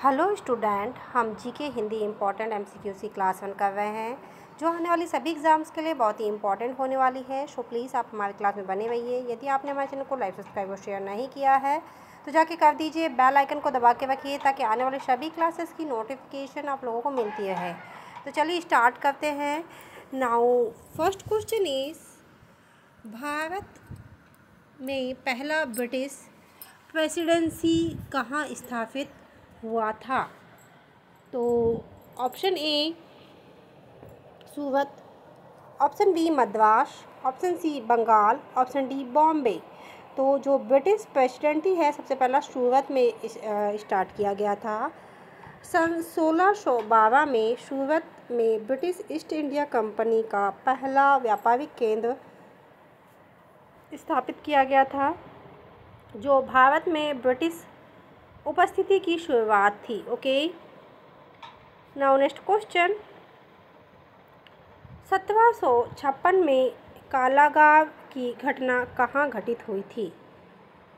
Hello student, हम GK Hindi important MCQ की class 1 कर रहे हैं जो आने वाली सभी एग्ज़ाम्स के लिए बहुत ही इंपॉर्टेंट होने वाली है। सो प्लीज़ आप हमारे क्लास में बने रहिए। यदि आपने हमारे चैनल को लाइक, सब्सक्राइब और शेयर नहीं किया है तो जाके कर दीजिए। बेल आइकन को दबा के रखिए ताकि आने वाली सभी क्लासेस की नोटिफिकेशन आप लोगों को मिलती रहे। तो चलिए स्टार्ट करते हैं। Now first question is, Bharat में पहला ब्रिटिश प्रेसिडेंसी कहाँ स्थापित हुआ था? तो option A Surat, option B Madras, option C Bengal, option D Bombay. तो जो ब्रिटिश प्रेसिडेंसी है सबसे पहला सूरत में स्टार्ट किया गया था। सन 1612 में सूरत में ब्रिटिश ईस्ट इंडिया कंपनी का पहला व्यापारिक केंद्र स्थापित किया गया था, जो भारत में ब्रिटिश उपस्थिति की शुरुआत थी। ओके, नाउ नेक्स्ट क्वेश्चन, 1756 में कालागार की घटना कहाँ घटित हुई थी?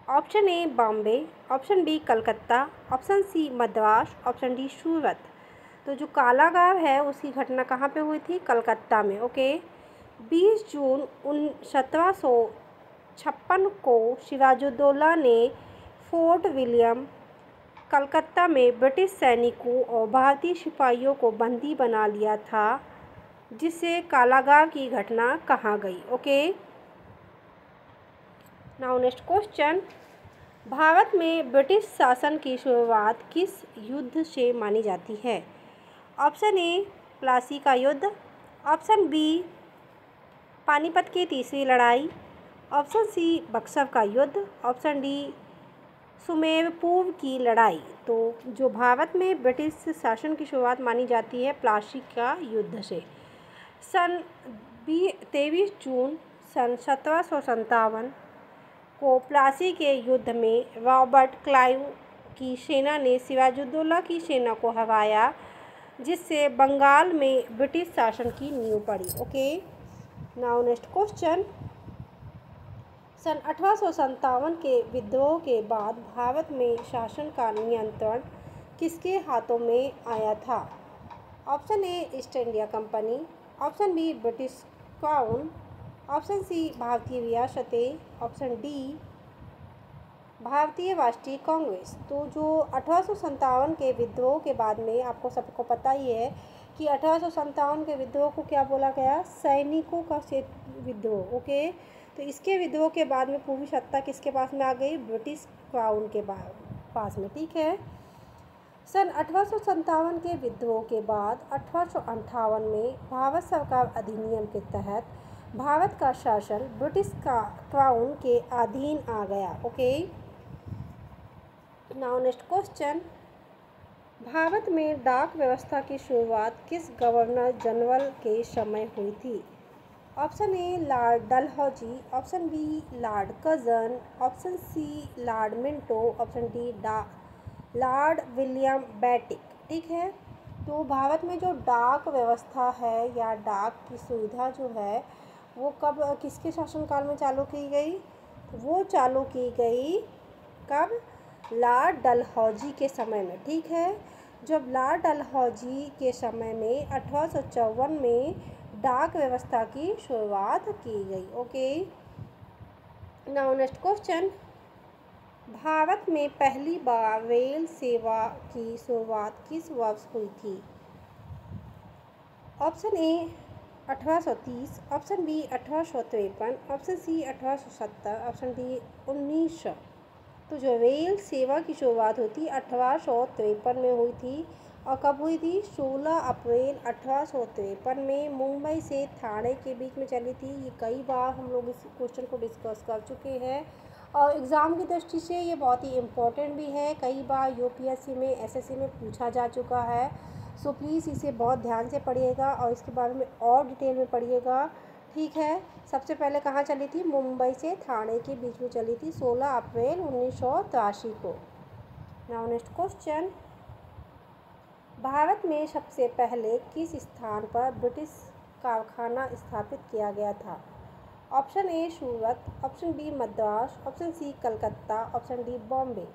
Option A Bombay, option B Calcutta, option C Madras, option D Surat. तो जो कालागार है उसकी घटना कहाँ पे हुई थी? कलकत्ता में। ओके, 20 जून 1756 को सिराजुद्दौला ने फोर्ट विलियम कलकत्ता में ब्रिटिश सैनिकों और भारतीय सिपाहियों को बंदी बना लिया था, जिससे कालागार की घटना कहाँ गई? Okay, now next question, Bharat में ब्रिटिश शासन की शुरुआत किस युद्ध से मानी जाती है? ऑप्शन ए प्लासी का युद्ध, ऑप्शन बी पानीपत की तीसरी लड़ाई, ऑप्शन सी बक्सर का युद्ध, ऑप्शन डी सुमेरपुर की लड़ाई। तो जो भारत में ब्रिटिश शासन की शुरुआत मानी जाती है प्लासी का युद्ध से। सन 23 जून सन 1757 को प्लासी के युद्ध में रॉबर्ट क्लाइव की सेना ने सिराजुद्दौला की सेना को हराया, जिससे बंगाल में ब्रिटिश शासन की नींव पड़ी। ओके, नाउ नेक्स्ट क्वेश्चन, सन 1857 के विद्रोह के बाद भारत में शासन का नियंत्रण किसके हाथों में आया था? Option A East India Company, option B British Crown, option C भारतीय रियासतें, ऑप्शन डी भारतीय राष्ट्रीय कांग्रेस। तो जो 1857 के विद्रोह के बाद में आपको सबको पता ही है कि 1857 के विद्रोह को क्या बोला गया? सैनिकों का विद्रोह। ओके, तो इसके विद्रोह के बाद में पूरी सत्ता किसके पास में आ गई? ब्रिटिश क्राउन के पास में। ठीक है, सन 1857 के विद्रोह के बाद 1858 में भारत सरकार अधिनियम के तहत भारत का शासन ब्रिटिश क्राउन के अधीन आ गया। Okay, now next question, Bharat में डाक व्यवस्था की शुरुआत किस गवर्नर जनरल के समय हुई थी? Option A Lord Dalhousie, option B Lord Curzon, option C Lord Minto, option D Lord William Bentinck. ठीक है, तो भारत में जो डाक व्यवस्था है या डाक की सुविधा जो है वो कब किसके शासनकाल में चालू की गई? वो चालू की गई कब? लॉर्ड डलहौजी के समय में। ठीक है, जब लॉर्ड डलहौजी के समय में 1854 में डाक व्यवस्था की शुरुआत की गई। Okay, now next question, Bharat में पहली बार रेल सेवा की शुरुआत किस वर्ष हुई थी? Option A 1830, option B 1853, option C 1870, option D 1900। तो जो रेल सेवा की शुरुआत हुई थी 1853 में हुई थी, और कब हुई थी? 16 अप्रैल 1853 में मुंबई से ठाणे के बीच में चली थी। ये कई बार हम लोग इस क्वेश्चन को डिस्कस कर चुके हैं और एग्ज़ाम की दृष्टि से ये बहुत ही इम्पोर्टेंट भी है। कई बार यूपीएससी में, एसएससी में पूछा जा चुका है। सो प्लीज़ इसे बहुत ध्यान से पढ़िएगा और इसके बारे में और डिटेल में पढ़िएगा। ठीक है, सबसे पहले कहाँ चली थी? मुंबई से ठाणे के बीच में चली थी 16 अप्रैल 1983 को। नाउ नेक्स्ट क्वेश्चन, भारत में सबसे पहले किस स्थान पर ब्रिटिश कारखाना स्थापित किया गया था? Option A Surat, option B Madras, option C Calcutta, option D Bombay.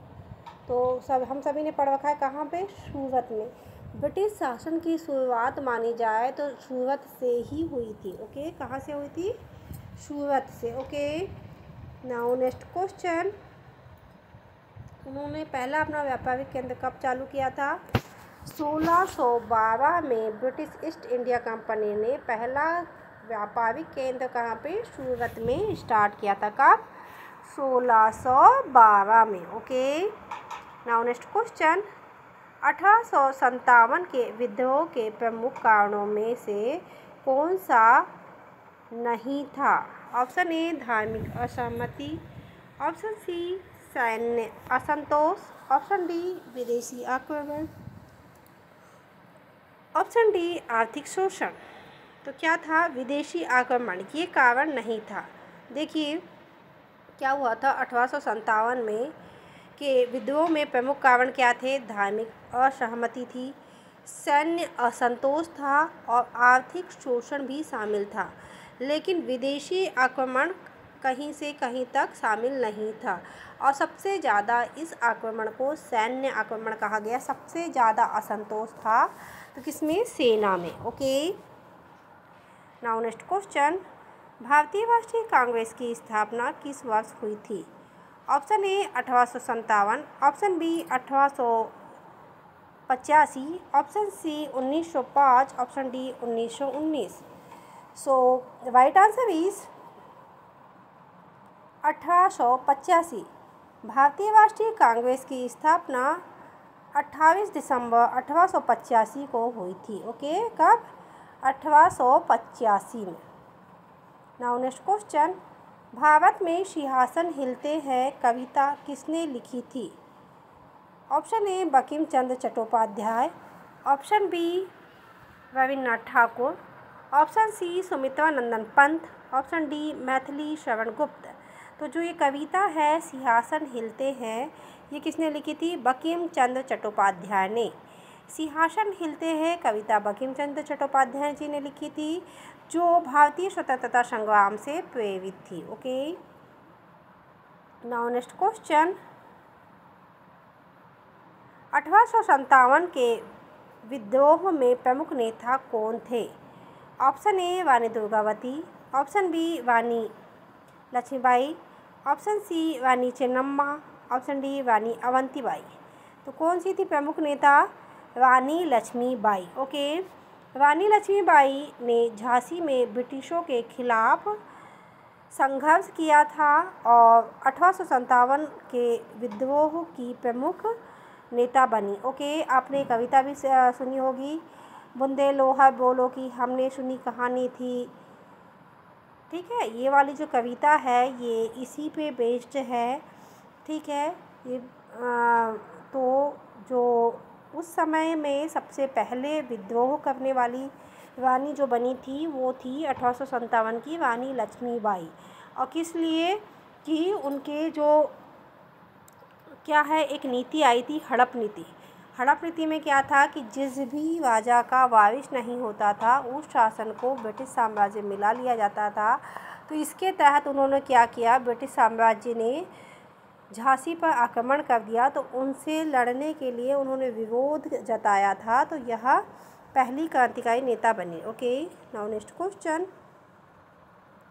तो हम सभी ने पढ़ रखा है कहाँ पे, सूरत में। ब्रिटिश शासन की शुरुआत मानी जाए तो सूरत से ही हुई थी। ओके, कहाँ से हुई थी, सूरत से। ओके, नाउ नेक्स्ट क्वेश्चन, उन्होंने पहला अपना व्यापारिक केंद्र कब चालू किया था, 1612 में ब्रिटिश ईस्ट इंडिया कंपनी ने पहला व्यापारिक केंद्र कहाँ पे, सूरत में स्टार्ट किया था। कब, 1612 में। ओके, नाउ नेक्स्ट क्वेश्चन, 1857 के विद्रोह के प्रमुख कारणों में से कौन सा नहीं था। ऑप्शन ए धार्मिक असहमति, ऑप्शन सी सैन्य असंतोष, ऑप्शन डी विदेशी आक्रमण, ऑप्शन डी आर्थिक शोषण। तो क्या था, विदेशी आक्रमण, ये कारण नहीं था। देखिए क्या हुआ था 1857 में के विद्रोह में प्रमुख कारण क्या थे, धार्मिक असहमति थी, सैन्य असंतोष था और आर्थिक शोषण भी शामिल था, लेकिन विदेशी आक्रमण कहीं से कहीं तक शामिल नहीं था। और सबसे ज़्यादा इस आक्रमण को सैन्य आक्रमण कहा गया। सबसे ज़्यादा असंतोष था तो किसमें, सेना में। ओके, नाउ नेक्स्ट क्वेश्चन, भारतीय राष्ट्रीय कांग्रेस की स्थापना किस वर्ष हुई थी। Option A 1857, option B 1885, option C 1905, option D 1919। So right answer is 1885। भारतीय राष्ट्रीय कांग्रेस की स्थापना 28 दिसंबर 1885 को हुई थी। ओके, कब, 1885 में। नाउ नेक्स्ट क्वेश्चन, भारत में सिंहासन हिलते हैं कविता किसने लिखी थी। Option A Bankim Chandra Chattopadhyay, option B Rabindranath Thakur, option C Sumitra Nandan Pant, option D Maithili Sharan Gupt. तो जो ये कविता है सिंहासन हिलते हैं, ये किसने लिखी थी, बंकिम चंद्र चट्टोपाध्याय ने। सिंहासन हिलते हैं कविता बंकिम चंद्र चट्टोपाध्याय जी ने लिखी थी, जो भारतीय स्वतंत्रता संग्राम से प्रेरित थी। ओके, नाउ नेक्स्ट क्वेश्चन, 1857 के विद्रोह में प्रमुख नेता कौन थे। Option A Rani Durgavati, option B Rani Laxmibai, option C Rani Chennamma, option D Rani Avantibai. तो कौन सी थी प्रमुख नेता, रानी लक्ष्मीबाई। ओके, रानी लक्ष्मीबाई ने झांसी में ब्रिटिशों के खिलाफ संघर्ष किया था और 1857 के विद्रोह की प्रमुख नेता बनी। ओके, आपने कविता भी सुनी होगी, बूंदे लोहा बोलो की हमने सुनी कहानी थी। ठीक है, ये वाली जो कविता है ये इसी पे बेस्ड है। ठीक है, ये तो जो उस समय में सबसे पहले विद्रोह करने वाली रानी जो बनी थी वो थी 1857 की रानी लक्ष्मीबाई। और किस लिए कि उनके जो क्या है, एक नीति आई थी हड़प नीति। हड़प नीति में क्या था कि जिस भी राजा का वारिस नहीं होता था उस शासन को ब्रिटिश साम्राज्य मिला लिया जाता था। तो इसके तहत उन्होंने क्या किया, ब्रिटिश साम्राज्य ने झांसी पर आक्रमण कर दिया, तो उनसे लड़ने के लिए उन्होंने विरोध जताया था। तो यह पहली क्रांतिकारी नेता बनी। Okay, now next question,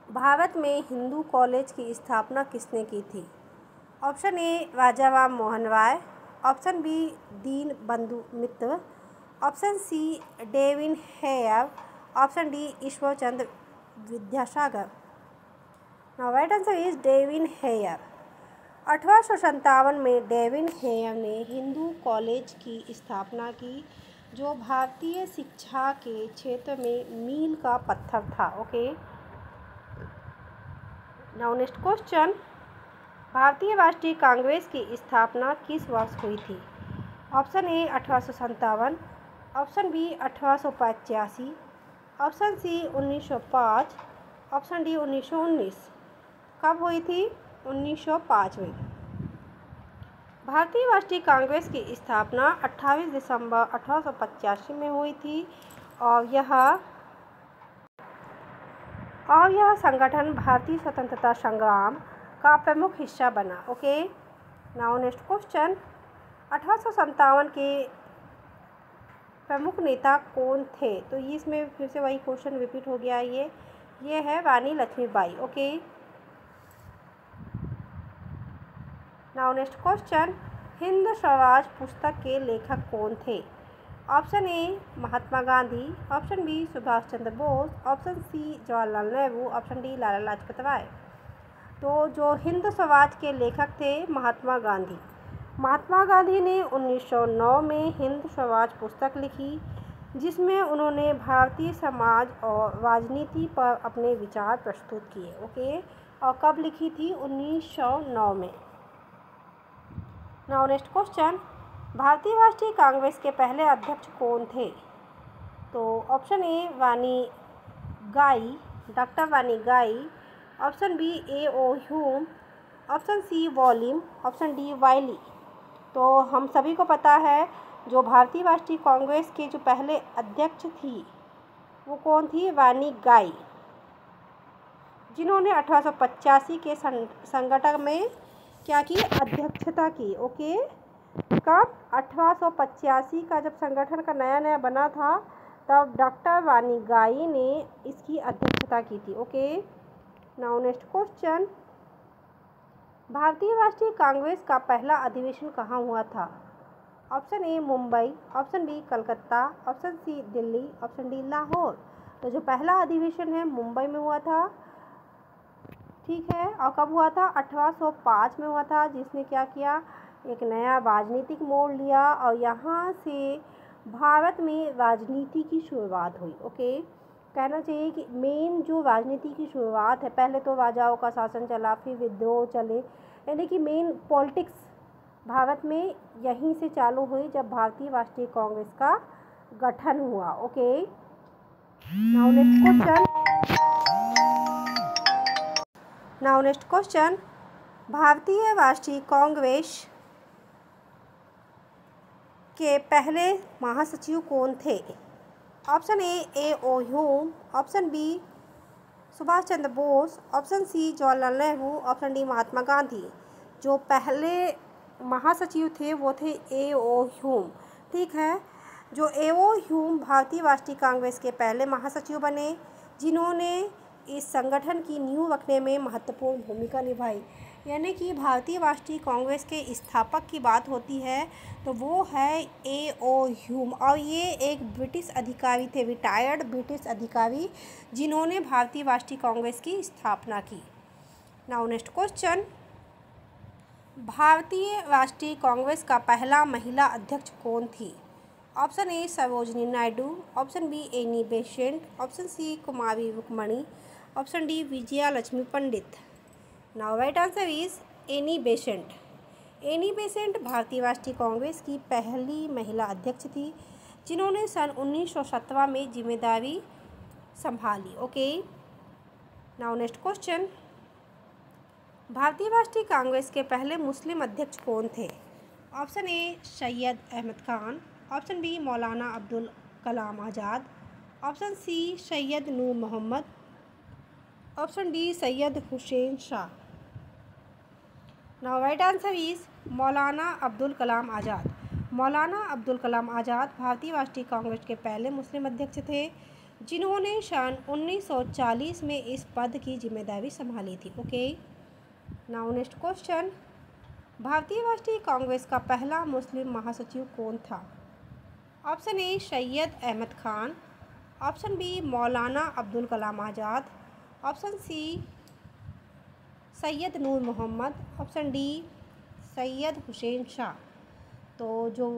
Bharat में हिंदू कॉलेज की स्थापना किसने की थी। Option A Raja Ram Mohan Roy, option B Deen Bandhu Mitra, option C David Hare, option D Ishwar Chandra Vidyasagar. Now right answer is David Hare. 1857 में डेविन हेयर ने हिंदू कॉलेज की स्थापना की, जो भारतीय शिक्षा के क्षेत्र में मील का पत्थर था। ओके, नाउ नेक्स्ट क्वेश्चन, भारतीय राष्ट्रीय कांग्रेस की स्थापना किस वर्ष हुई थी। Option A 1857, option B 1885, option C 1905, option D 1919। कब हुई थी, 1905 में। भारतीय राष्ट्रीय कांग्रेस की स्थापना 28 दिसंबर 1885 में हुई थी और यह संगठन भारतीय स्वतंत्रता संग्राम का प्रमुख हिस्सा बना। ओके, नाउ नेक्स्ट क्वेश्चन, 1857 के प्रमुख नेता कौन थे? तो ये इसमें फिर से वही क्वेश्चन रिपीट हो गया है। ये है Rani Laxmibai. Okay, now next question, Hind Swaraj पुस्तक के लेखक कौन थे? Option A Mahatma Gandhi, option B Subhash Chandra Bose, option C Jawaharlal Nehru, option D Lala Lajpat Rai. तो जो हिंद स्वराज के लेखक थे महात्मा गांधी। महात्मा गांधी ने 1909 में हिंद स्वराज पुस्तक लिखी, जिसमें उन्होंने भारतीय समाज और राजनीति पर अपने विचार प्रस्तुत किए। ओके, और कब लिखी थी? 1909 में। नाउ नेक्स्ट क्वेश्चन, भारतीय राष्ट्रीय कांग्रेस के पहले अध्यक्ष कौन थे? तो ऑप्शन ए वानी गाई, डॉक्टर वानी गाई, option B A O. Hume, option C वॉल्यूम, ऑप्शन डी वाइली। तो हम सभी को पता है जो भारतीय राष्ट्रीय कांग्रेस के जो पहले अध्यक्ष थी वो कौन थी? वानी गाई, जिन्होंने 1885 के संगठन में क्या की? अध्यक्षता की। ओके, कब? 1885 का जब संगठन का नया नया बना था तब डॉक्टर वानी गाई ने इसकी अध्यक्षता की थी। ओके, नाउ नेक्स्ट क्वेश्चन, भारतीय राष्ट्रीय कांग्रेस का पहला अधिवेशन कहाँ हुआ था? Option A Mumbai, option B Calcutta, option C Delhi, option D Lahore. तो जो पहला अधिवेशन है मुंबई में हुआ था, ठीक है, और कब हुआ था? 1805 में हुआ था, जिसने क्या किया? एक नया राजनीतिक मोड़ लिया और यहाँ से भारत में राजनीति की शुरुआत हुई। ओके, कहना चाहिए कि मेन जो राजनीति की शुरुआत है, पहले तो राजाओं का शासन चला, फिर विद्रोह चले, यानी कि मेन पॉलिटिक्स भारत में यहीं से चालू हुई जब भारतीय राष्ट्रीय कांग्रेस का गठन हुआ। ओके, नाउ नेक्स्ट क्वेश्चन, भारतीय राष्ट्रीय कांग्रेस के पहले महासचिव कौन थे? Option A O. Hume, option B Subhash Chandra Bose, option C Jawaharlal Nehru, option D Mahatma Gandhi. जो पहले महासचिव थे वो थे ए.ओ. ह्यूम। ठीक है, जो ए.ओ. ह्यूम भारतीय राष्ट्रीय कांग्रेस के पहले महासचिव बने, जिन्होंने इस संगठन की नींव रखने में महत्वपूर्ण भूमिका निभाई। यानी कि भारतीय राष्ट्रीय कांग्रेस के स्थापक की बात होती है तो वो है ए.ओ. ह्यूम, और ये एक ब्रिटिश अधिकारी थे, रिटायर्ड ब्रिटिश अधिकारी, जिन्होंने भारतीय राष्ट्रीय कांग्रेस की स्थापना की। नाउ नेक्स्ट क्वेश्चन, भारतीय राष्ट्रीय कांग्रेस का पहला महिला अध्यक्ष कौन थी? Option A Sarojini Naidu, option B Annie Besant, option C Kumari Rukmini, option D Vijaya Lakshmi Pandit. Now right answer is Annie Besant. Annie Besant भारतीय राष्ट्रीय कांग्रेस की पहली महिला अध्यक्ष थी, जिन्होंने सन 1917 में जिम्मेदारी संभाली। ओके, नाउ नेक्स्ट क्वेश्चन, भारतीय राष्ट्रीय कांग्रेस के पहले मुस्लिम अध्यक्ष कौन थे? Option A Syed Ahmad Khan, option B Maulana Abdul Kalam Azad, option C Syed Noor Mohammad, option D Syed Hussain Shah. Now right answer is Maulana Abdul Kalam आज़ाद। मौलाना अब्दुल कलाम आज़ाद भारतीय राष्ट्रीय कांग्रेस के पहले मुस्लिम अध्यक्ष थे, जिन्होंने सन 1940 में इस पद की जिम्मेदारी संभाली थी। ओके, नाउ नेक्स्ट क्वेश्चन, भारतीय राष्ट्रीय कांग्रेस का पहला मुस्लिम महासचिव कौन था? Option A Syed Ahmad Khan, option B Maulana Abdul Kalam Azad, option C Syed Noor Mohammad, option D Syed Hussain Shah. तो जो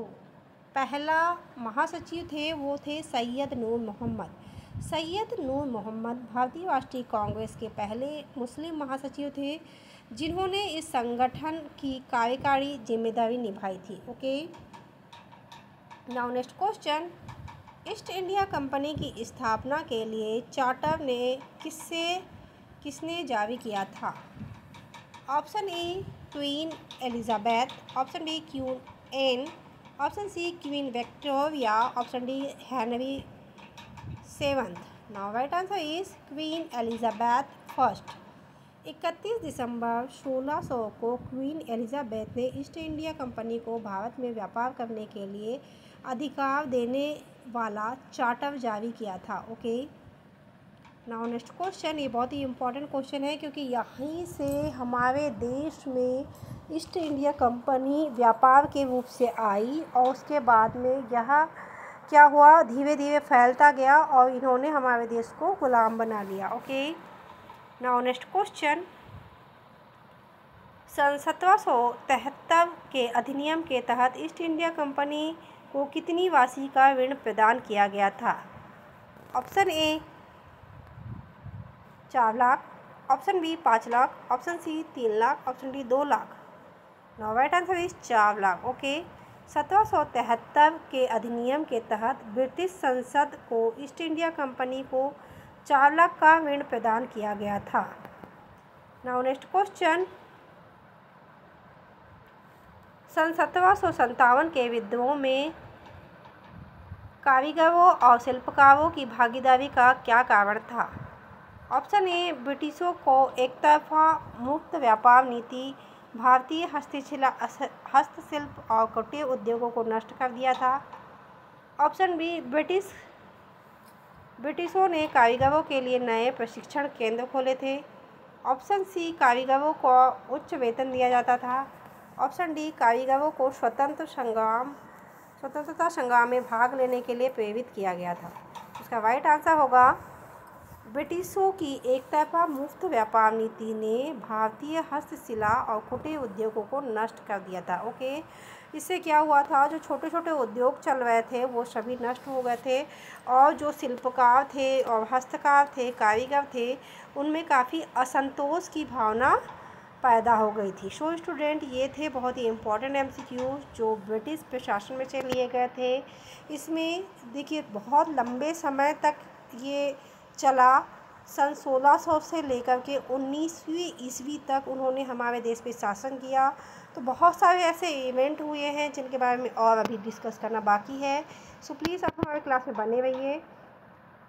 पहला महासचिव थे वो थे सैयद नूर मोहम्मद। सैयद नूर मोहम्मद भारतीय राष्ट्रीय कांग्रेस के पहले मुस्लिम महासचिव थे, जिन्होंने इस संगठन की कार्यकारी जिम्मेदारी निभाई थी। Okay, now next question, east India company की स्थापना के लिए चार्टर ने किसने जारी किया था? Option A Queen Elizabeth, option B Queen Anne, option C Queen Victoria, option D Henry seventh. Now right answer is Queen Elizabeth first. 31 दिसंबर 1600 को क्वीन एलिजाबेथ ने ईस्ट इंडिया कंपनी को भारत में व्यापार करने के लिए अधिकार देने वाला चार्टर जारी किया था। ओके, नाउ नेक्स्ट क्वेश्चन, ये बहुत ही इम्पोर्टेंट क्वेश्चन है क्योंकि यहीं से हमारे देश में ईस्ट इंडिया कंपनी व्यापार के रूप से आई और उसके बाद में यह क्या हुआ, धीरे धीरे फैलता गया और इन्होंने हमारे देश को गुलाम बना लिया। ओके, नाउ नेक्स्ट क्वेश्चन, सन 1773 के अधिनियम के तहत ईस्ट इंडिया कंपनी को कितनी राशि का ऋण प्रदान किया गया था? Option A 4 lakh, option B 5 lakh, option C 3 lakh, option D 2 lakh. Now right answer is 4 lakh. Okay, 1773 के अधिनियम के तहत ब्रिटिश संसद को ईस्ट इंडिया कंपनी को 4 लाख का ऋण प्रदान किया गया था। नाउ नेक्स्ट क्वेश्चन, सन 1757 के विद्रोह में कारीगरों और शिल्पकारों की भागीदारी का क्या कारण था? ऑप्शन ए ब्रिटिशों को एक तरफा मुक्त व्यापार नीति भारतीय हस्तशिल्प और कुटीर उद्योगों को नष्ट कर दिया था। ऑप्शन बी ब्रिटिशों ने कारीगरों के लिए नए प्रशिक्षण केंद्र खोले थे। ऑप्शन सी कारीगरों को उच्च वेतन दिया जाता था। ऑप्शन डी कारीगरों को स्वतंत्रता संग्राम में भाग लेने के लिए प्रेरित किया गया था। इसका राइट आंसर होगा ब्रिटिशों की एक तरफा मुक्त व्यापार नीति ने भारतीय हस्तशिला और कुटीर उद्योगों को नष्ट कर दिया था। ओके, इससे क्या हुआ था, जो छोटे छोटे उद्योग चल रहे थे वो सभी नष्ट हो गए थे और जो शिल्पकार थे और हस्तकार थे, कारीगर थे, उनमें काफ़ी असंतोष की भावना पैदा हो गई थी। सो स्टूडेंट, ये थे बहुत ही इम्पोर्टेंट MCQ जो ब्रिटिश प्रशासन में से लिए गए थे। इसमें देखिए बहुत लंबे समय तक ये चला, सन 1600 से लेकर के 19वीं ईस्वी तक उन्होंने हमारे देश पे शासन किया। तो बहुत सारे ऐसे इवेंट हुए हैं जिनके बारे में और अभी डिस्कस करना बाकी है। सो प्लीज़ आप हमारे क्लास में बने रहिए।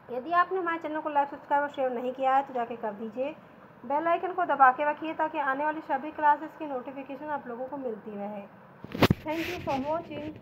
यदि आपने हमारे चैनल को लाइक, सब्सक्राइब और शेयर नहीं किया है तो जाके कर दीजिए। बेल आइकन को दबा के रखिए ताकि आने वाली सभी क्लासेस की नोटिफिकेशन आप लोगों को मिलती रहे। Thank you for watching.